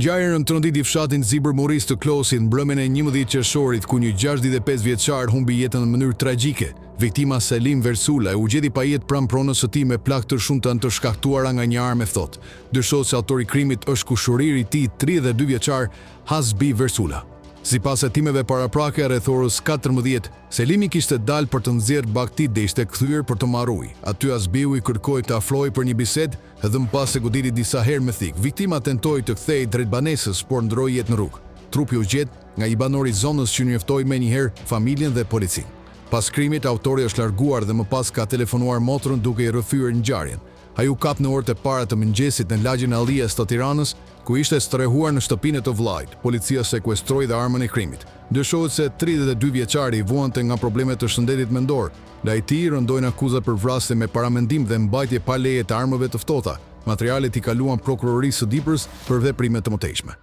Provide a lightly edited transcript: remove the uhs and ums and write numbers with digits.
Ngjarja rëndëtonditi fshatin Zibër Moris të Klosit në mbrëmjen e 11 qershorit, ku një 65 vjeçar humbi jetën në mënyrë tragjike. Viktima Selim Versula u gjeti pa jetë pranë pronës së tij me plagë të shumta të shkaktuara nga një armë e thotë. Dyshohet se autori i krimit është kushëriri i tij, 32 vjeçar Hasbi Versula. Sipas hetimeve paraprake, rreth orës 14, Selimi kishte dalë për të nxjerrë bagtit dhe ishte kthyer për të marrë ujë. Aty Hasbiu i kërkoi të afrohej për një bisedë dhe më pas se goditi disa herë me thik. Viktima tentoi të kthehej drejt banesës, por ndroi jetë në rrugë. Trupi u gjet nga një banor i zonës që njoftoi menjëherë familjen dhe policinë. Pas krimit, autori është larguar dhe më pas ka telefonuar motrën duke i rrëfyer ngjarjen. Ai u kap në orët e para të mëngjesit në lagjen e Allies të Tiranës, ku ishte strehuar në shtëpinë e të vllajt. Policia sekuestroi dhe armën e krimit. Dyshohet se 32 vjeçari vuante nga probleme të shëndetit mendor. Ndaj tij rëndojnë akuza për vrasje me paramendim dhe mbajtje pa leje të armëve të ftohta. Materialet i kaluan prokurorisë së Diprës për veprime të mëtejshme.